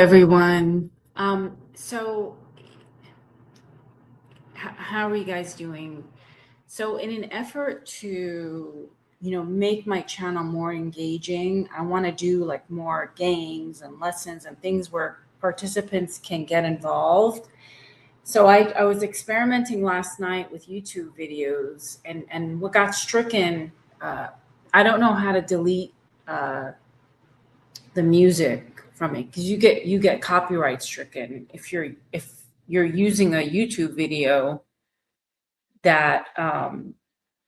everyone. So how are you guys doing? So in an effort to, make my channel more engaging, I want to do like more games and lessons and things where participants can get involved. So I was experimenting last night with YouTube videos, and what got stricken, I don't know how to delete the music from it, because you get copyright stricken if you're using a YouTube video that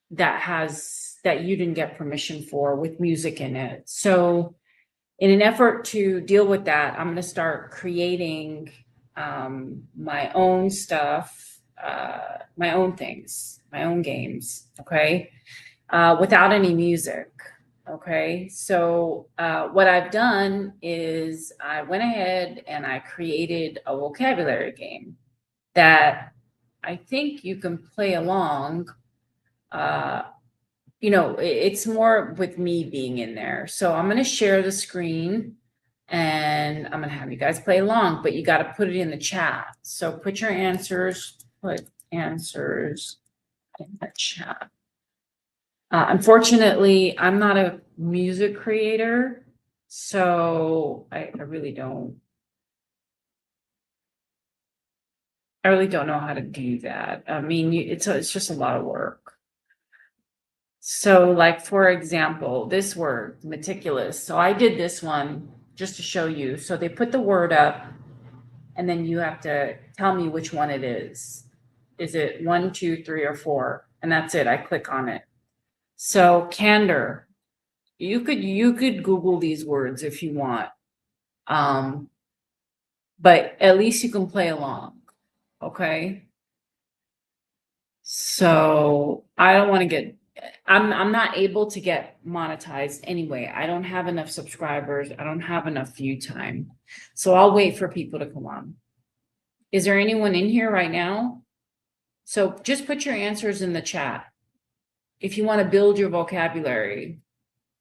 that you didn't get permission for with music in it. So in an effort to deal with that, I'm going to start creating my own stuff, my own things, my own games, okay, without any music. Okay, so what I've done is I went ahead and I created a vocabulary game that I think you can play along. It's more with me being in there. So I'm going to share the screen and I'm going to have you guys play along, but you got to put it in the chat. So put answers in the chat. Unfortunately, I'm not a music creator, so I really don't know how to do that. I mean, it's just a lot of work. So like, for example, this word, meticulous. So I did this one just to show you. So they put the word up and then you have to tell me which one it is. Is it 1, 2, 3, or 4? And that's it. I click on it. So candor, you could Google these words if you want, but at least you can play along, okay? So I don't want to get, I'm not able to get monetized anyway. I don't have enough subscribers. I don't have enough view time. So I'll wait for people to come on. Is there anyone in here right now? So just put your answers in the chat if you want to build your vocabulary.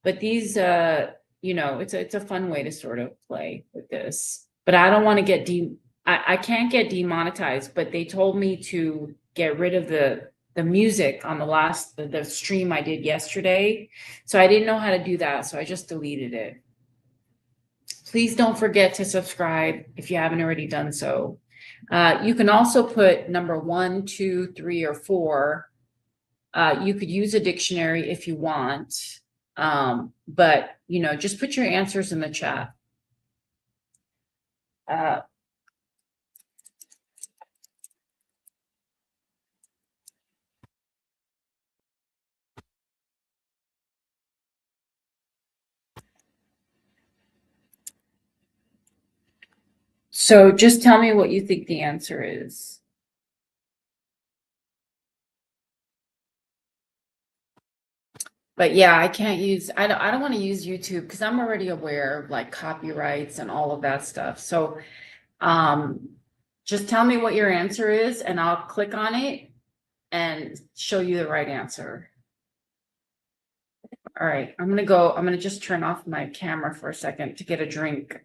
But these, it's a fun way to sort of play with this. But I don't want to get I can't get demonetized, but they told me to get rid of the music on the stream I did yesterday. So I didn't know how to do that, so I just deleted it. Please don't forget to subscribe if you haven't already done so. You can also put number 1, 2, 3, or 4. You could use a dictionary if you want, but just put your answers in the chat. So just tell me what you think the answer is. But yeah, I can't use, I don't want to use YouTube because I'm already aware of like copyrights and all of that stuff. So just tell me what your answer is and I'll click on it and show you the right answer. All right, I'm going to just turn off my camera for a second to get a drink.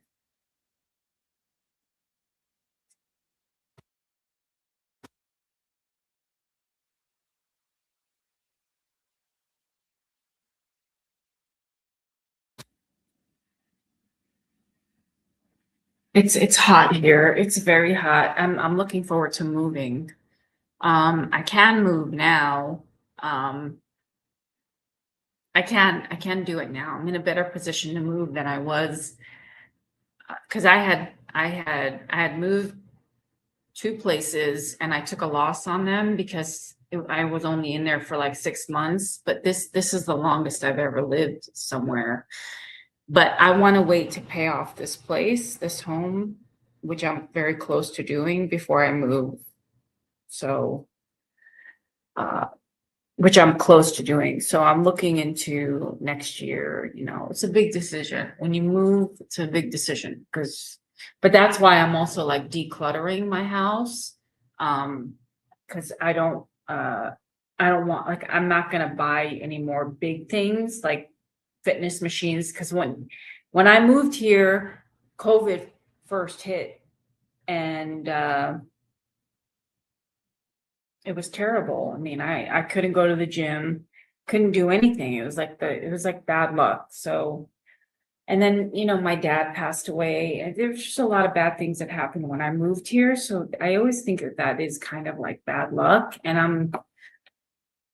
It's hot here. It's very hot. I'm looking forward to moving. I can move now. I can do it now. I'm in a better position to move than I was, because I had moved 2 places and I took a loss on them because I was only in there for like 6 months, but this is the longest I've ever lived somewhere. But I want to wait to pay off this place, this home, which I'm very close to doing before I move. So, which I'm close to doing. So I'm looking into next year. It's a big decision. When you move, it's a big decision but that's why I'm also like decluttering my house. Because I don't want, like, I'm not going to buy any more big things like fitness machines, because when I moved here, COVID first hit, and it was terrible. I mean, I couldn't go to the gym, couldn't do anything. It was like bad luck. So, and then, my dad passed away, and there's just a lot of bad things that happened when I moved here. So I always think that is kind of like bad luck, and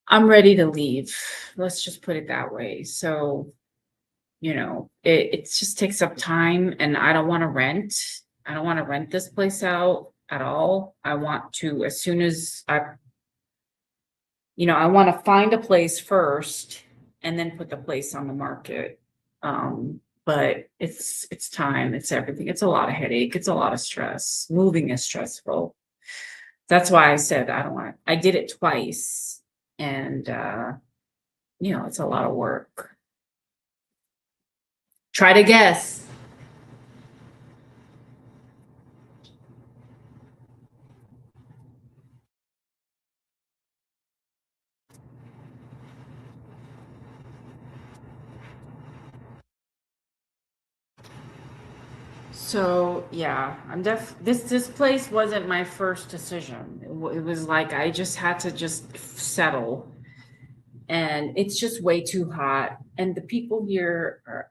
I'm ready to leave. Let's just put it that way. So, it just takes up time, and I don't want to rent. I don't want to rent this place out at all. I want to, as soon as I want to find a place first and then put the place on the market. But it's time, it's everything. It's a lot of headache. It's a lot of stress. Moving is stressful. That's why I said I don't want. I did it twice, and it's a lot of work. Try to guess. So yeah, this place wasn't my first decision. It was like I just had to just settle, and it's just way too hot. And the people here are,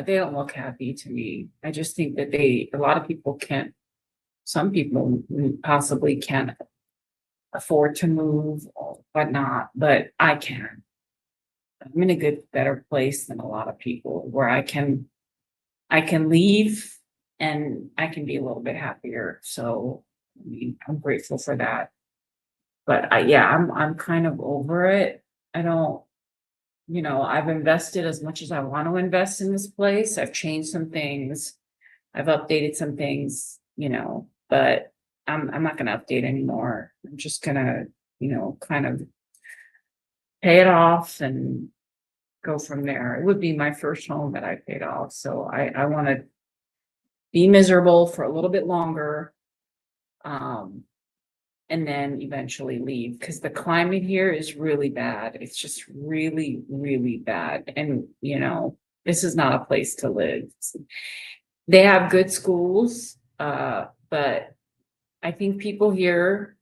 they don't look happy to me. I just think that a lot of people can't. Some people possibly can't afford to move or whatnot, but I can. I'm in a better place than a lot of people, where I can leave and I can be a little bit happier. So, I mean, I'm grateful for that. But I'm kind of over it. I don't, I've invested as much as I want to invest in this place. I've changed some things. I've updated some things, but I'm not going to update anymore. I'm just going to, kind of pay it off and go from there. It would be my first home that I paid off. So I want to be miserable for a little bit longer, and then eventually leave, because the climate here is really bad. It's just really, really bad. And, this is not a place to live. They have good schools, but I think people here,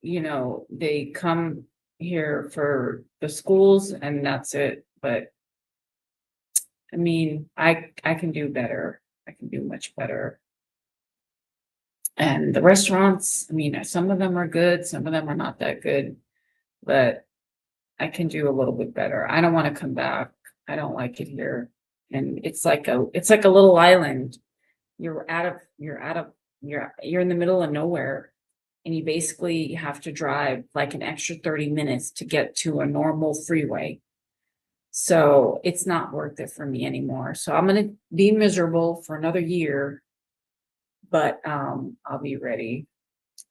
they come here for the schools and that's it. But I mean, I can do better. I can do much better. And the restaurants, I mean, some of them are good, some of them are not that good, but I can do a little bit better. I don't want to come back. I don't like it here. And it's like a little island. You're in the middle of nowhere, and you basically have to drive like an extra 30 minutes to get to a normal freeway. So it's not worth it for me anymore. So I'm going to be miserable for another year, but I'll be ready.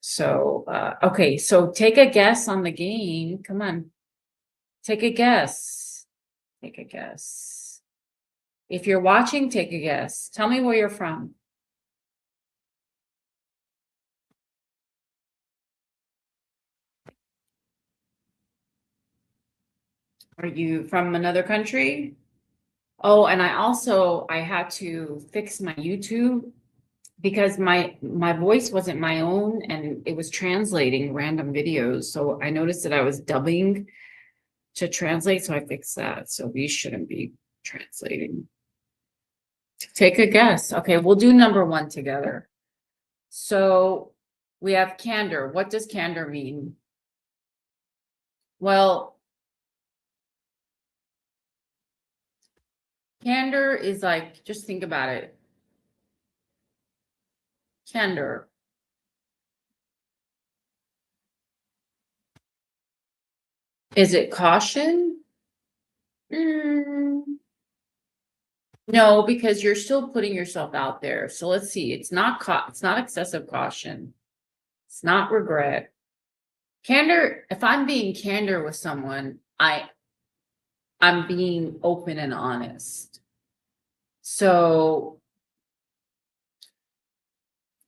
So okay, so take a guess on the game. Come on. Take a guess. Take a guess. If you're watching, take a guess. Tell me where you're from. Are you from another country? Oh, and I had to fix my YouTube, because my voice wasn't my own and it was translating random videos. So I noticed that I was dubbing to translate, so I fixed that. So we shouldn't be translating. Take a guess. Okay, we'll do number one together. So we have candor. What does candor mean? Well, candor is like, just think about it. Candor. Is it caution? No, because you're still putting yourself out there. So let's see. It's not excessive caution. It's not regret. Candor, if I'm being candor with someone, I'm being open and honest. So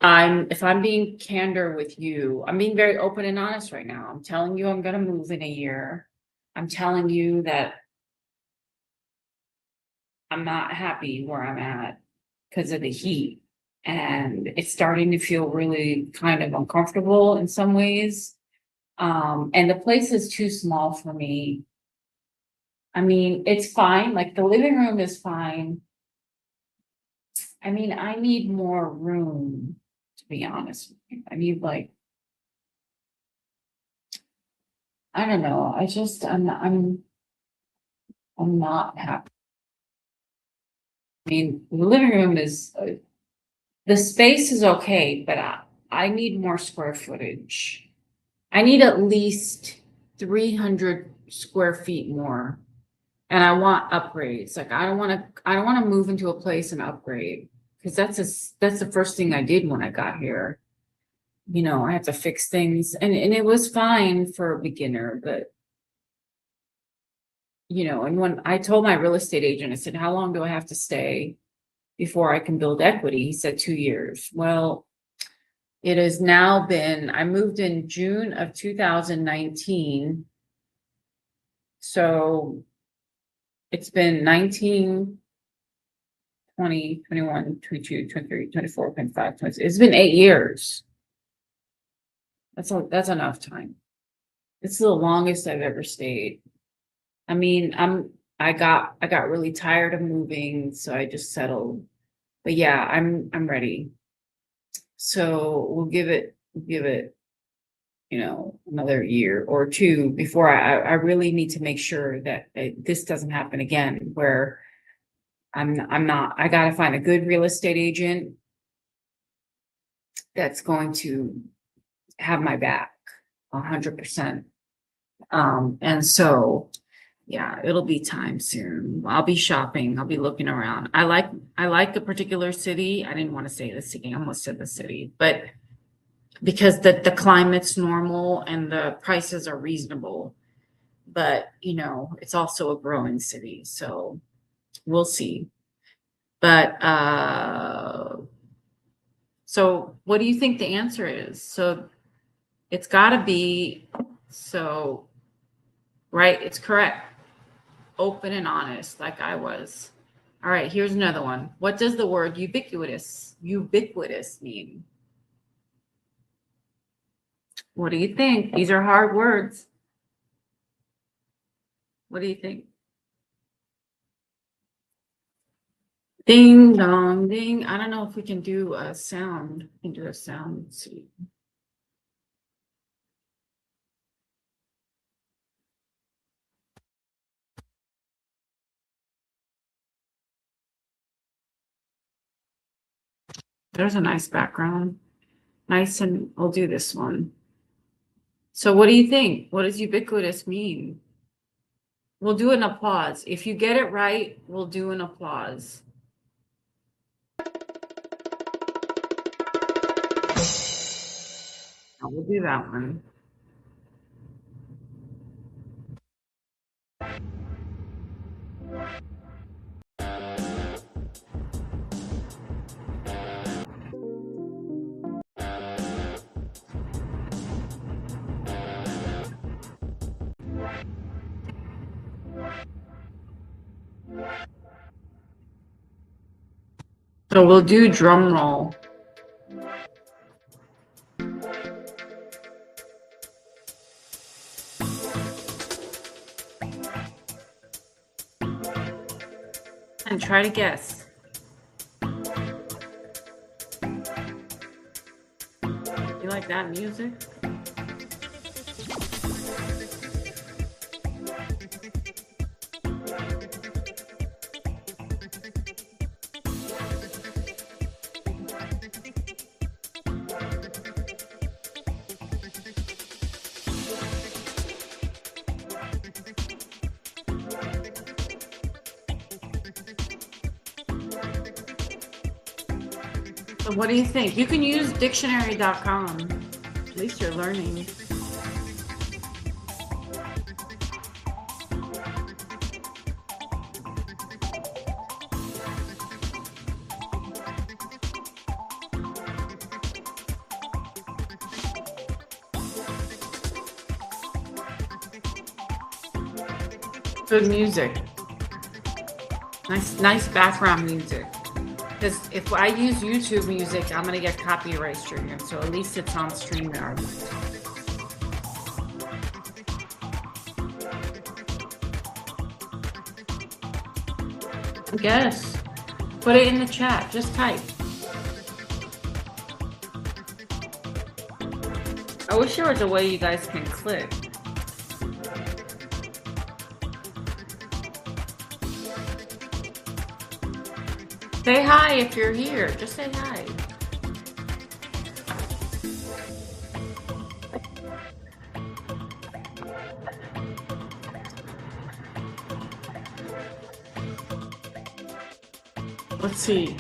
if I'm being candor with you, I'm being very open and honest right now. I'm telling you I'm gonna move in a year. I'm telling you that I'm not happy where I'm at because of the heat. and it's starting to feel really kind of uncomfortable in some ways. And the place is too small for me. I mean, it's fine, like the living room is fine. I mean, I need more room, to be honest. I need like, I don't know, I'm not happy. I mean, the living room is, the space is okay, but I need more square footage. I need at least 300 square feet more. And I want upgrades. Like I don't want to move into a place and upgrade, because that's the first thing I did when I got here. You know, I had to fix things, and it was fine for a beginner, but you know, and when I told my real estate agent, I said, "How long do I have to stay before I can build equity?" He said 2 years. Well, it has now been, I moved in June of 2019. So it's been 19, 20, 21, 22, 23, 24, 25, 26. It's been 8 years. That's enough time. It's the longest I've ever stayed. I mean, I got really tired of moving, so I just settled. But yeah, I'm ready. So we'll give it, you know, another year or two before I really need to make sure that this doesn't happen again, where I gotta find a good real estate agent that's going to have my back 100%. And so, yeah, it'll be time soon. I'll be shopping. I'll be looking around. I like a particular city. I didn't want to say the city. I almost said the city, but because the climate's normal and the prices are reasonable, but you know, it's also a growing city. So we'll see. But, so what do you think the answer is? So it's gotta be, so, right, it's correct. Open and honest, like I was. All right, here's another one. What does the word ubiquitous mean? What do you think? These are hard words. What do you think? Ding dong ding. I don't know if we can do a sound. We can do a sound. Let's see. There's a nice background. Nice, and we'll do this one. So what do you think? What does ubiquitous mean? We'll do an applause. If you get it right, we'll do an applause. We'll do that one. So we'll do drum roll. And try to guess. You like that music? So what do you think? You can use dictionary.com. At least you're learning. Good music. Nice background music. Because if I use YouTube music, I'm gonna get copyright stricken. So at least it's on StreamYard. I guess. Put it in the chat. Just type. I wish there was a way you guys can click. Say hi if you're here. Just say hi. Let's see.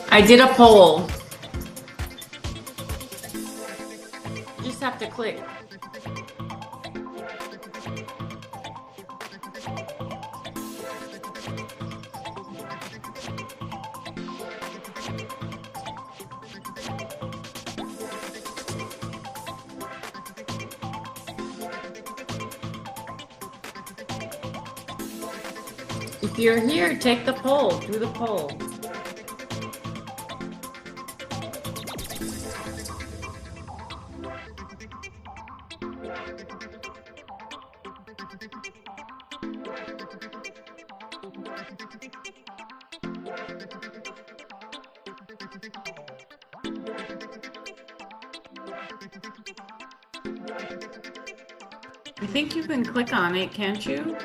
I did a poll. You just have to click. If you're here, take the poll. Do the poll. I think you can click on it, can't you?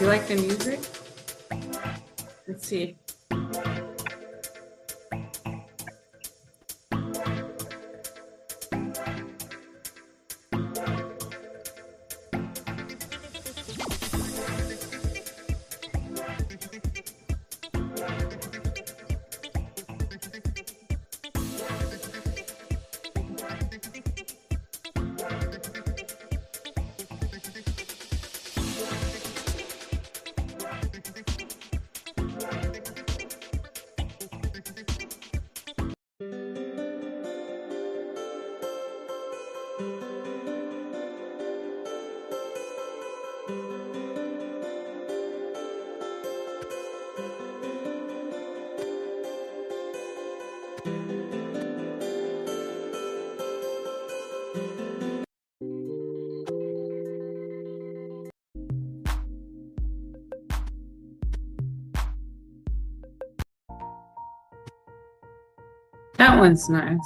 You like the music? Let's see. That one's nice.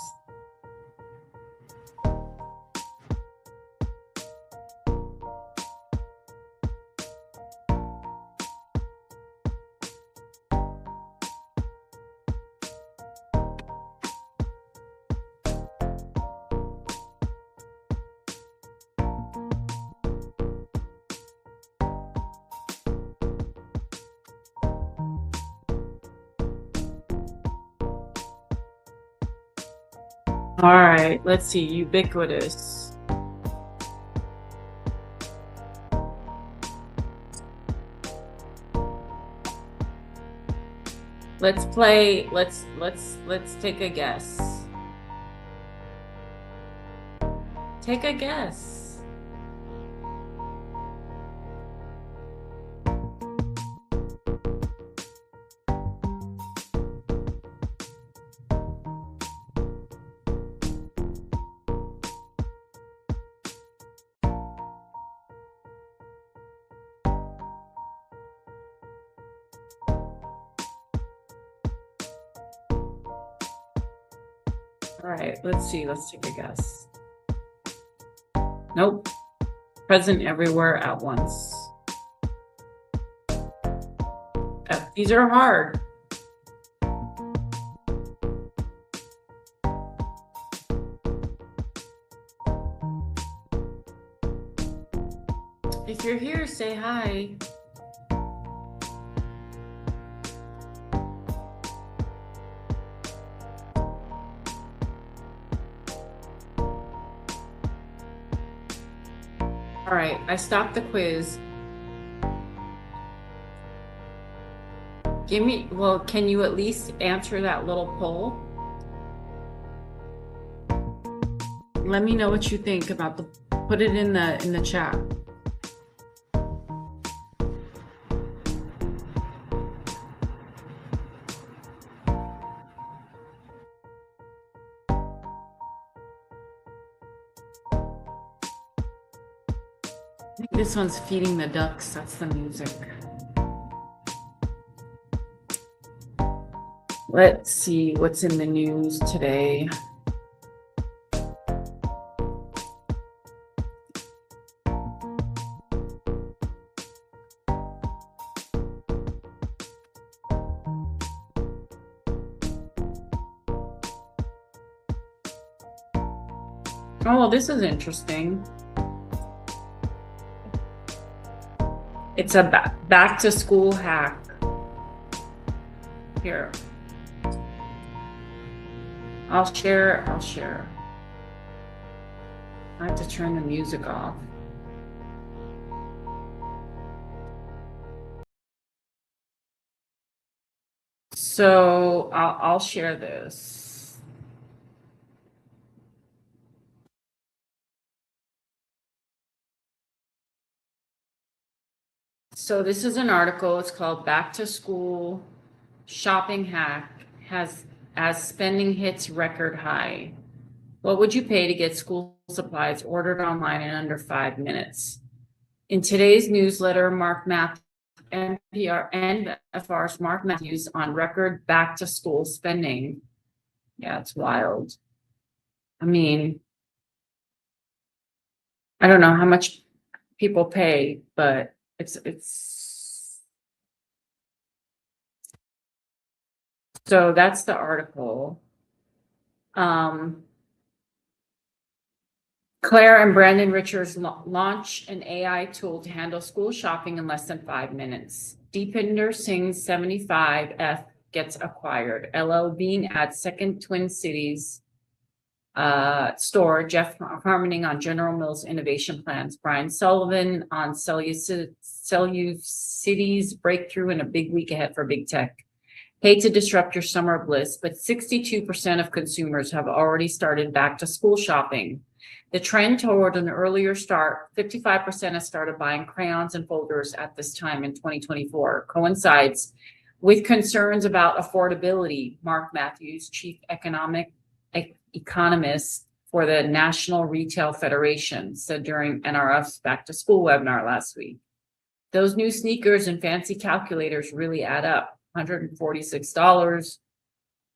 All right, let's see, ubiquitous. Let's play, let's take a guess. Take a guess. All right, let's see. Let's take a guess. Nope. Present everywhere at once. These are hard. If you're here, say hi. All right, I stopped the quiz. Well, can you at least answer that little poll? Let me know what you think about put it in the chat. I think this one's Feeding the Ducks. That's the music. Let's see what's in the news today. Oh, this is interesting. It's a back to school hack. Here. I'll share. I have to turn the music off. So I'll share this. So this is an article. It's called Back to School Shopping Hack has as spending hits record high. What would you pay to get school supplies ordered online in under 5 minutes? In today's newsletter, NPR's Mark Matthews on record back to school spending. Yeah, it's wild. I mean, I don't know how much people pay, but it's so that's the article. Claire and Brandon Richards launch an AI tool to handle school shopping in less than 5 minutes. Deepinder Singh's 75F gets acquired. LL Bean adds second Twin Cities store. Jeff Harmoning on General Mills innovation plans. Brian Sullivan on City's breakthrough in a big week ahead for big tech. Hate to disrupt your summer bliss, but 62% of consumers have already started back to school shopping. The trend toward an earlier start, 55% have started buying crayons and folders at this time in 2024, coincides with concerns about affordability. Mark Matthews, chief economist for the National Retail Federation, said during NRF's Back to School webinar last week. Those new sneakers and fancy calculators really add up. $146.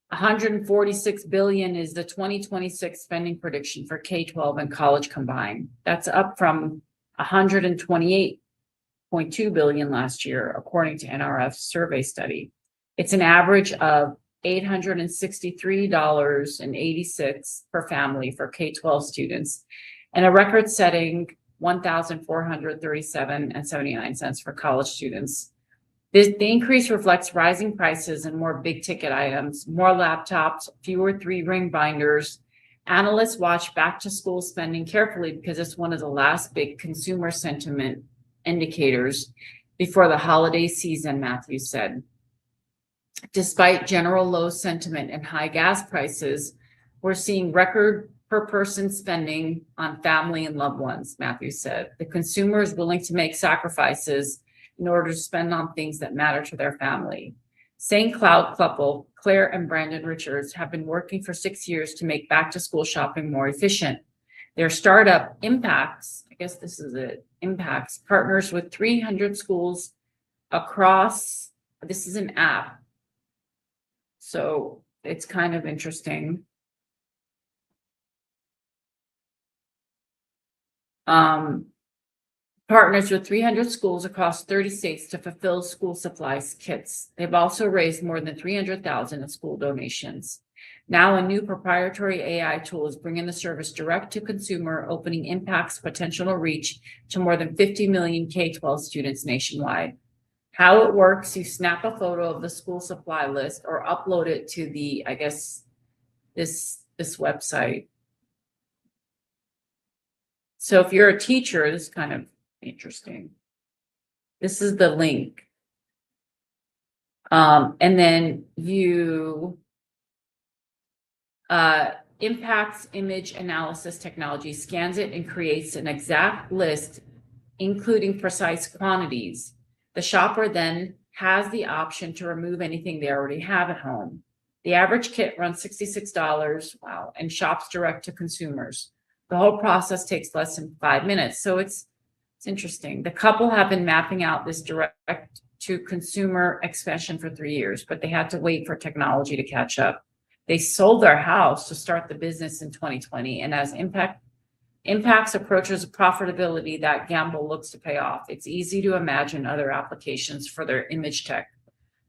146 billion is the 2026 spending prediction for K-12 and college combined. That's up from 128.2 billion last year, according to NRF's survey study. It's an average of $863.86 per family for K-12 students, and a record-setting $1,437.79 for college students. The increase reflects rising prices and more big ticket items, more laptops, fewer 3-ring binders. Analysts watch back to school spending carefully because it's one of the last big consumer sentiment indicators before the holiday season, Matthews said. Despite general low sentiment and high gas prices, we're seeing record per person spending on family and loved ones, Matthews said. The consumer is willing to make sacrifices in order to spend on things that matter to their family. St. Cloud couple, Claire and Brandon Richards, have been working for 6 years to make back to school shopping more efficient. Their startup Impacts, I guess this is it, Impacts, partners with 300 schools across, this is an app. So it's kind of interesting. Partners with 300 schools across 30 states to fulfill school supplies kits. They've also raised more than 300,000 in school donations. Now a new proprietary AI tool is bringing the service direct to consumer, opening Impact's potential reach to more than 50 million K-12 students nationwide. How it works, you snap a photo of the school supply list or upload it to the, I guess, this website. So if you're a teacher, this is kind of interesting. This is the link. And then you Impact's image analysis technology scans it and creates an exact list, including precise quantities. The shopper then has the option to remove anything they already have at home. The average kit runs $66, wow, and shops direct to consumers. The whole process takes less than 5 minutes. So it's interesting. The couple have been mapping out this direct to consumer expansion for 3 years, but they had to wait for technology to catch up. They sold their house to start the business in 2020, and as Impact's approaches profitability, that gamble looks to pay off. It's easy to imagine other applications for their image tech.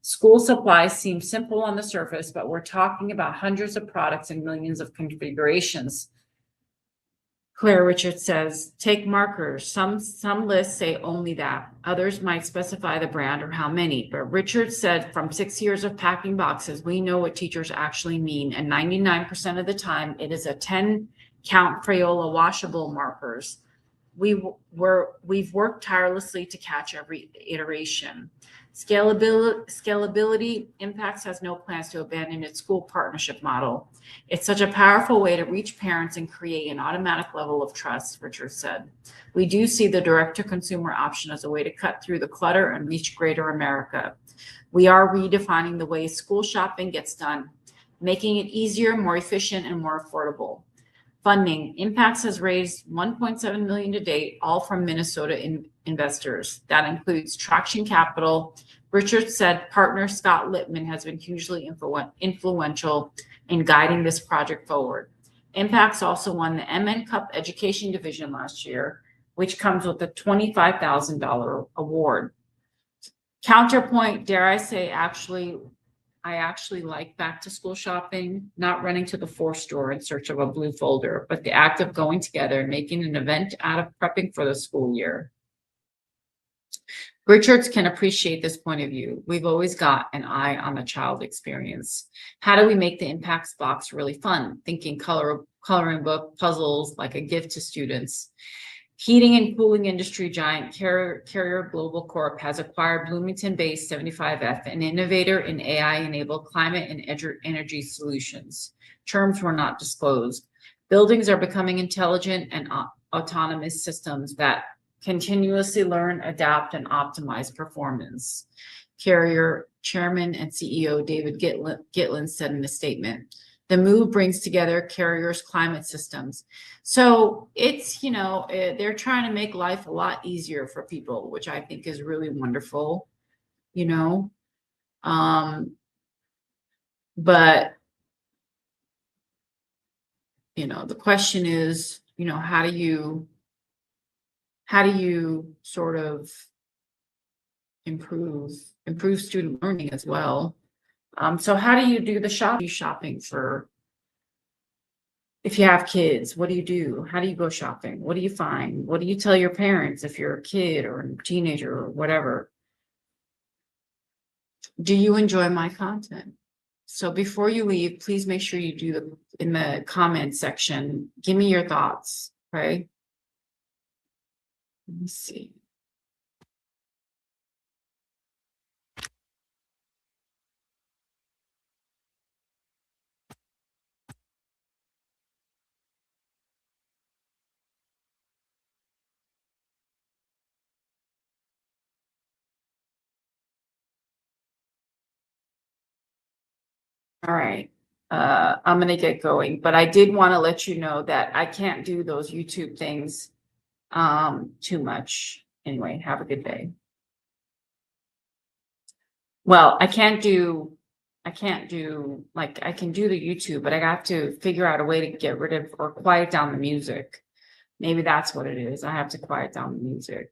School supplies seem simple on the surface, but we're talking about hundreds of products and millions of configurations. Claire Richards says, take markers. Some lists say only that. Others might specify the brand or how many. But Richards said, from 6 years of packing boxes, we know what teachers actually mean. And 99% of the time, it is a 10 count Crayola washable markers. We've worked tirelessly to catch every iteration. Scalability, Impacts has no plans to abandon its school partnership model. It's such a powerful way to reach parents and create an automatic level of trust, Richard said. We do see the direct-to-consumer option as a way to cut through the clutter and reach greater America. We are redefining the way school shopping gets done, making it easier, more efficient, and more affordable. Funding, Impacts has raised $1.7 million to date, all from Minnesota investors. That includes Traction Capital. Richard said partner Scott Littman has been hugely influential in guiding this project forward. Impacts also won the MN Cup Education Division last year, which comes with a $25,000 award. Counterpoint, dare I say, I actually like back to school shopping, not running to the fourth store in search of a blue folder, but the act of going together and making an event out of prepping for the school year. Richards can appreciate this point of view. We've always got an eye on the child experience. How do we make the Impacts box really fun? Thinking coloring book, puzzles, like a gift to students. Heating and cooling industry giant Carrier Global Corp has acquired Bloomington-based 75F, an innovator in AI-enabled climate and energy solutions. Terms were not disclosed. Buildings are becoming intelligent and autonomous systems that continuously learn, adapt, and optimize performance. Carrier Chairman and CEO David Gitlin said in a statement. The move brings together Carrier's climate systems. So it's, they're trying to make life a lot easier for people, which I think is really wonderful, but, the question is, how do you sort of improve student learning as well? So how do you do the shopping for, if you have kids, what do you do? How do you go shopping? What do you find? What do you tell your parents if you're a kid or a teenager or whatever? Do you enjoy my content? So before you leave, please make sure you do in the comment section, give me your thoughts, okay? Let me see. All right, I'm gonna get going, but I did want to let you know that I can't do those YouTube things too much. Anyway, have a good day. Well, I can't do like I can do the YouTube, but I have to figure out a way to get rid of or quiet down the music. Maybe that's what it is. I have to quiet down the music.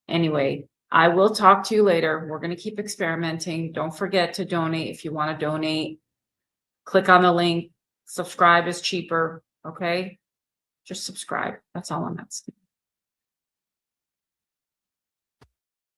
Anyway, I will talk to you later. We're going to keep experimenting. Don't forget to donate if you want to donate. Click on the link. Subscribe is cheaper. Okay. Just subscribe. That's all I'm asking.